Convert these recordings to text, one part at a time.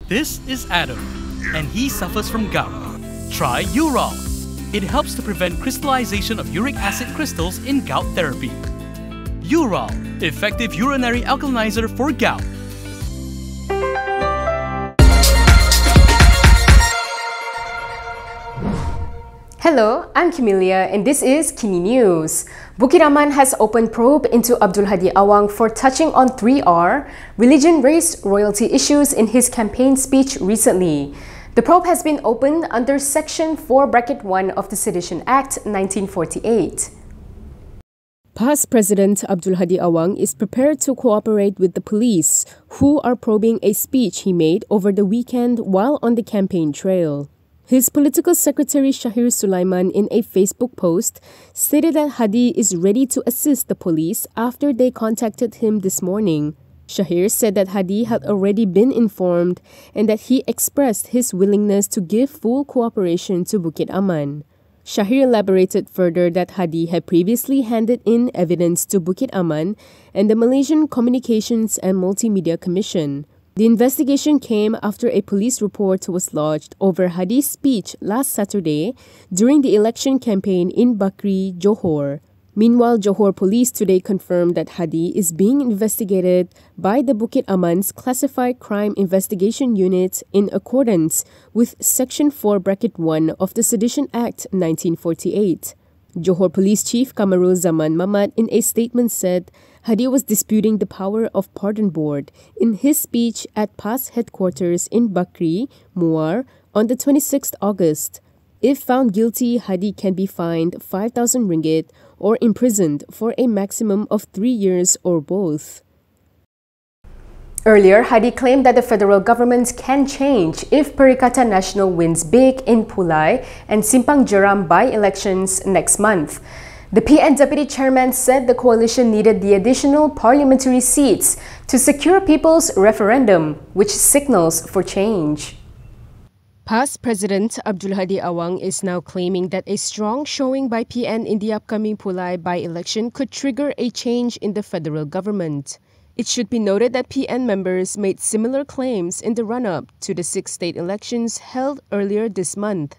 This is Adam, and he suffers from gout. Try Urol. It helps to prevent crystallization of uric acid crystals in gout therapy. Urol, effective urinary alkalinizer for gout. Hello, I'm Camelia and this is Kini News. Bukit Aman has opened probe into Abdul Hadi Awang for touching on 3R, religion, race, royalty issues in his campaign speech recently. The probe has been opened under Section 4(1) of the Sedition Act 1948. Past President Abdul Hadi Awang is prepared to cooperate with the police, who are probing a speech he made over the weekend while on the campaign trail. His political secretary Shahir Sulaiman in a Facebook post stated that Hadi is ready to assist the police after they contacted him this morning. Shahir said that Hadi had already been informed and that he expressed his willingness to give full cooperation to Bukit Aman. Shahir elaborated further that Hadi had previously handed in evidence to Bukit Aman and the Malaysian Communications and Multimedia Commission. The investigation came after a police report was lodged over Hadi's speech last Saturday during the election campaign in Bakri, Johor. Meanwhile, Johor police today confirmed that Hadi is being investigated by the Bukit Aman's Classified Crime Investigation Unit in accordance with Section 4(1) of the Sedition Act 1948. Johor Police Chief Kamarul Zaman Mamat in a statement said Hadi was disputing the power of pardon board in his speech at PAS headquarters in Bakri, Muar, on the 26th August. If found guilty, Hadi can be fined 5,000 ringgit or imprisoned for a maximum of 3 years or both. Earlier, Hadi claimed that the federal government can change if Perikatan Nasional wins big in Pulai and Simpang Jeram by-elections next month. The PN Deputy Chairman said the coalition needed the additional parliamentary seats to secure people's referendum, which signals for change. Past President Abdul Hadi Awang is now claiming that a strong showing by PN in the upcoming Pulai by-election could trigger a change in the federal government. It should be noted that PN members made similar claims in the run-up to the 6 state elections held earlier this month.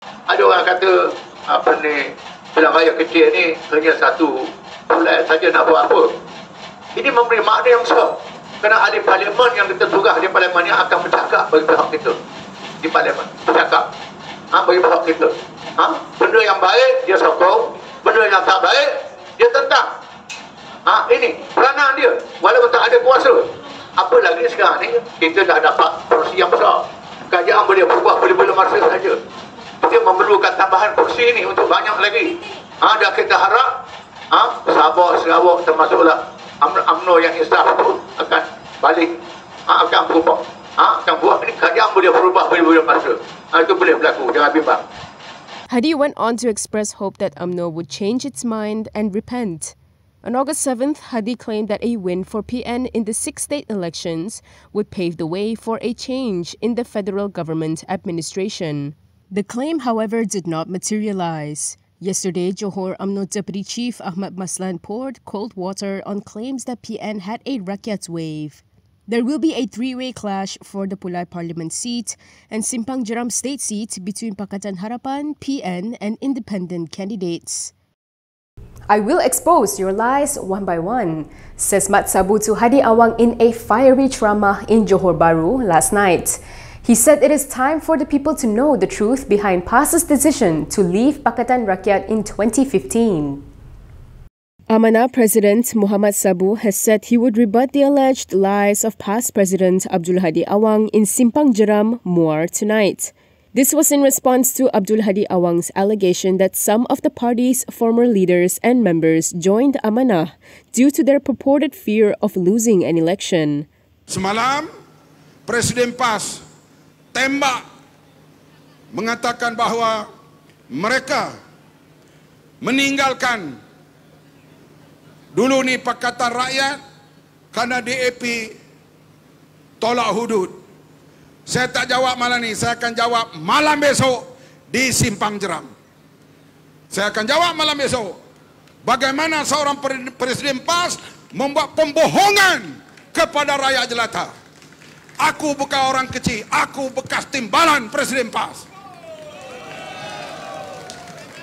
Ada orang kata apa ni, pilihan raya kecil ni hanya satu Pulai saja nak buat apa. Ini memberi makna yang besar. Kerana ahli parlimen yang kita tugas di parlimen yang akan bercakap bagi pihak kita di parlimen. Bercakap bagi pihak kita. Benda yang baik dia sokong, benda yang tak baik dia tentang. Ini peranan dia walaupun tak ada kuasa. Apa lagi sekarang ni kita dah dapat kursi yang besar. Kerajaan boleh berubah boleh masa saja. Kita memerlukan tambahan kursi ini untuk banyak lagi. Dan kita harap Sabah termasuklah Umno yang insaf itu akan balik, akan berubah. Akan buat ini kerajaan boleh berubah boleh masa. Itu boleh berlaku, jangan bimbang. Hadi went on to express hope that Umno would change its mind and repent. On August 7th, Hadi claimed that a win for PN in the 6 state elections would pave the way for a change in the federal government administration. The claim, however, did not materialize. Yesterday, Johor UMNO Deputy Chief Ahmad Maslan poured cold water on claims that PN had a rakyat wave. There will be a 3-way clash for the Pulai Parliament seat and Simpang Jeram state seat between Pakatan Harapan, PN and independent candidates. I will expose your lies one by one, says Mat Sabu to Hadi Awang in a fiery ceramah in Johor Bahru last night. He said it is time for the people to know the truth behind PAS's decision to leave Pakatan Rakyat in 2015. Amanah President Muhammad Sabu has said he would rebut the alleged lies of past President Abdul Hadi Awang in Simpang Jeram, Muar tonight. This was in response to Abdul Hadi Awang's allegation that some of the party's former leaders and members joined Amanah due to their purported fear of losing an election. Semalam, Presiden PAS tembak mengatakan bahawa mereka meninggalkan dulu ni Pakatan Rakyat kerana DAP tolak hudud. Saya tak jawab malam ni, saya akan jawab malam besok di Simpang Jeram. Saya akan jawab malam besok bagaimana seorang Presiden PAS membuat pembohongan kepada rakyat jelata. Aku bukan orang kecil. Aku bekas timbalan Presiden PAS.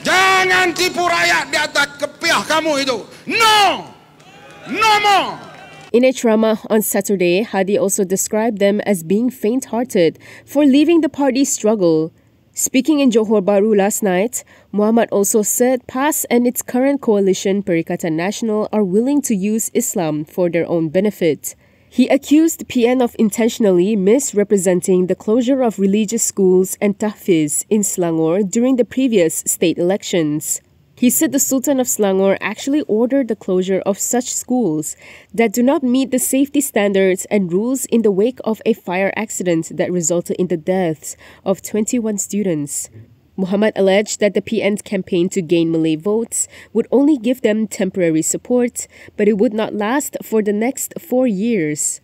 Jangan tipu rakyat di atas kepiah kamu itu. No! No more! In a ceramah on Saturday, Hadi also described them as being faint-hearted for leaving the party's struggle. Speaking in Johor Bahru last night, Muhammad also said PAS and its current coalition Perikatan Nasional are willing to use Islam for their own benefit. He accused PN of intentionally misrepresenting the closure of religious schools and tahfiz in Selangor during the previous state elections. He said the Sultan of Selangor actually ordered the closure of such schools that do not meet the safety standards and rules in the wake of a fire accident that resulted in the deaths of 21 students. Muhammad alleged that the PN's campaign to gain Malay votes would only give them temporary support, but it would not last for the next 4 years.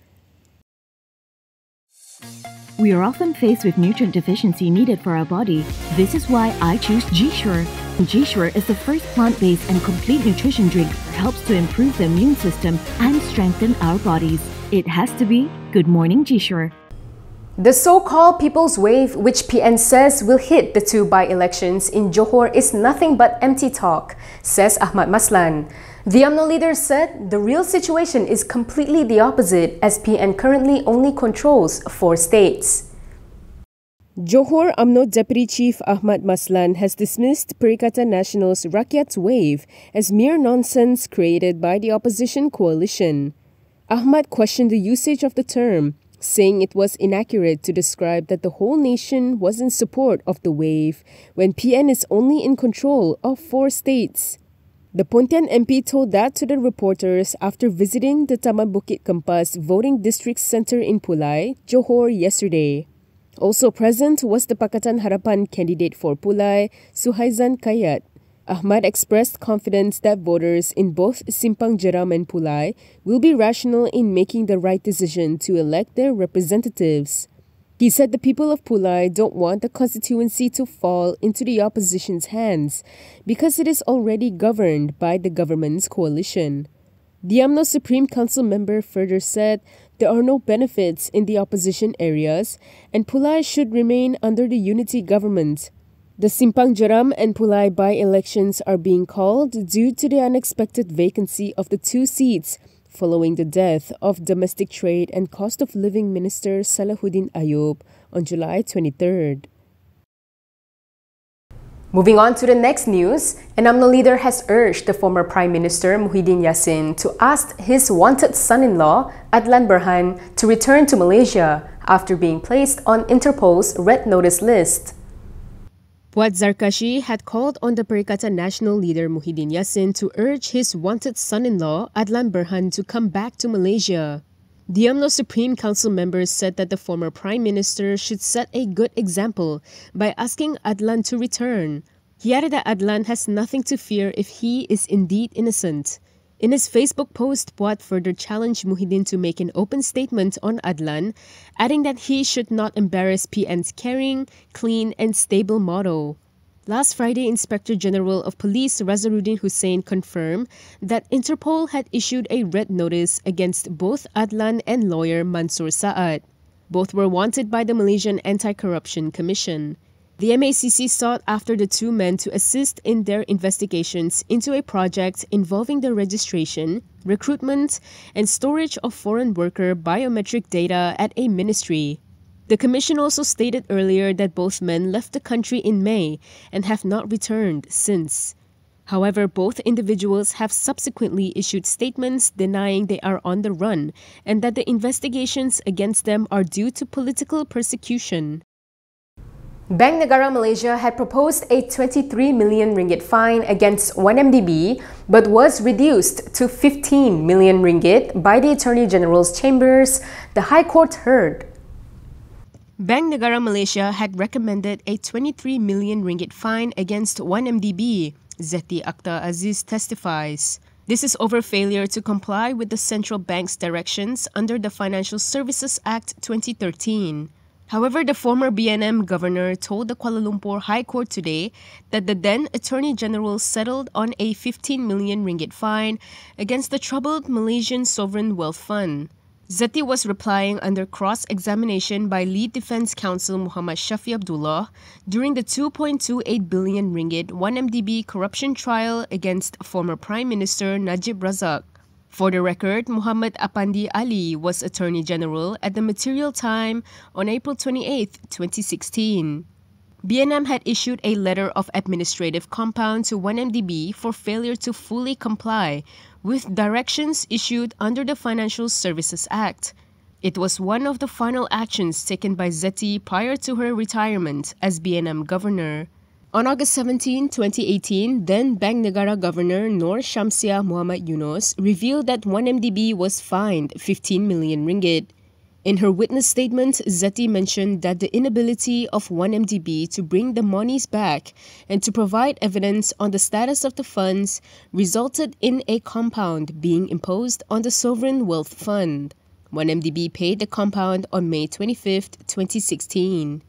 We are often faced with nutrient deficiency needed for our body. This is why I choose G-Sure. G-Sure is the first plant-based and complete nutrition drink that helps to improve the immune system and strengthen our bodies. It has to be Good Morning G-Sure. The so-called People's Wave, which PN says will hit the 2 by-elections in Johor, is nothing but empty talk, says Ahmad Maslan. The Umno leader said the real situation is completely the opposite, as PN currently only controls 4 states. Johor Umno Deputy Chief Ahmad Maslan has dismissed Perikatan Nasional's Rakyat's Wave as mere nonsense created by the opposition coalition. Ahmad questioned the usage of the term, saying it was inaccurate to describe that the whole nation was in support of the wave when PN is only in control of 4 states. The Pontian MP told that to the reporters after visiting the Taman Bukit Kempas voting district centre in Pulai, Johor yesterday. Also present was the Pakatan Harapan candidate for Pulai, Suhaizan Kayat. Ahmad expressed confidence that voters in both Simpang Jeram and Pulai will be rational in making the right decision to elect their representatives. He said the people of Pulai don't want the constituency to fall into the opposition's hands because it is already governed by the government's coalition. The UMNO Supreme Council member further said there are no benefits in the opposition areas and Pulai should remain under the unity government. The Simpang Jeram and Pulai by-elections are being called due to the unexpected vacancy of the 2 seats following the death of Domestic Trade and Cost of Living Minister Salahuddin Ayub on July 23rd. Moving on to the next news, an UMNO leader has urged the former Prime Minister Muhyiddin Yassin to ask his wanted son-in-law, Adlan Berhan, to return to Malaysia after being placed on Interpol's Red Notice list. Puad Zarkashi had called on the Perikatan Nasional leader Muhyiddin Yassin to urge his wanted son-in-law, Adlan Berhan, to come back to Malaysia. The UMNO Supreme Council members said that the former Prime Minister should set a good example by asking Adlan to return. He added that Adlan has nothing to fear if he is indeed innocent. In his Facebook post, Puad further challenged Muhyiddin to make an open statement on Adlan, adding that he should not embarrass PN's caring, clean and stable motto. Last Friday, Inspector General of Police Razaruddin Hussain confirmed that Interpol had issued a red notice against both Adlan and lawyer Mansoor Saad. Both were wanted by the Malaysian Anti-Corruption Commission. The MACC sought after the 2 men to assist in their investigations into a project involving the registration, recruitment, and storage of foreign worker biometric data at a ministry. The commission also stated earlier that both men left the country in May and have not returned since. However, both individuals have subsequently issued statements denying they are on the run and that the investigations against them are due to political persecution. Bank Negara Malaysia had proposed a 23 million ringgit fine against 1MDB but was reduced to 15 million ringgit by the Attorney General's chambers, the High Court heard. Bank Negara Malaysia had recommended a 23 million ringgit fine against 1MDB, Zeti Akhtar Aziz testifies. This is over failure to comply with the central bank's directions under the Financial Services Act 2013. However, the former BNM governor told the Kuala Lumpur High Court today that the then Attorney General settled on a 15 million ringgit fine against the troubled Malaysian Sovereign Wealth Fund. Zeti was replying under cross-examination by lead defense counsel Muhammad Shafi Abdullah during the 2.28 billion ringgit 1MDB corruption trial against former Prime Minister Najib Razak. For the record, Muhammad Apandi Ali was Attorney General at the material time on April 28, 2016. BNM had issued a letter of administrative compound to 1MDB for failure to fully comply with directions issued under the Financial Services Act. It was one of the final actions taken by Zeti prior to her retirement as BNM governor. On August 17, 2018, then Bank Negara Governor Nur Shamsia Muhammad Yunus revealed that 1MDB was fined 15 million ringgit. In her witness statement, Zeti mentioned that the inability of 1MDB to bring the monies back and to provide evidence on the status of the funds resulted in a compound being imposed on the Sovereign Wealth Fund. 1MDB paid the compound on May 25, 2016.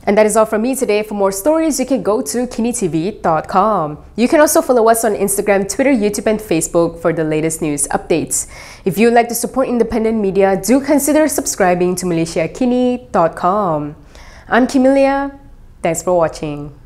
And that is all from me today. For more stories, you can go to Kinitv.com. You can also follow us on Instagram, Twitter, YouTube, and Facebook for the latest news updates. If you would like to support independent media, do consider subscribing to MalaysiaKini.com. I'm Kimilia. Thanks for watching.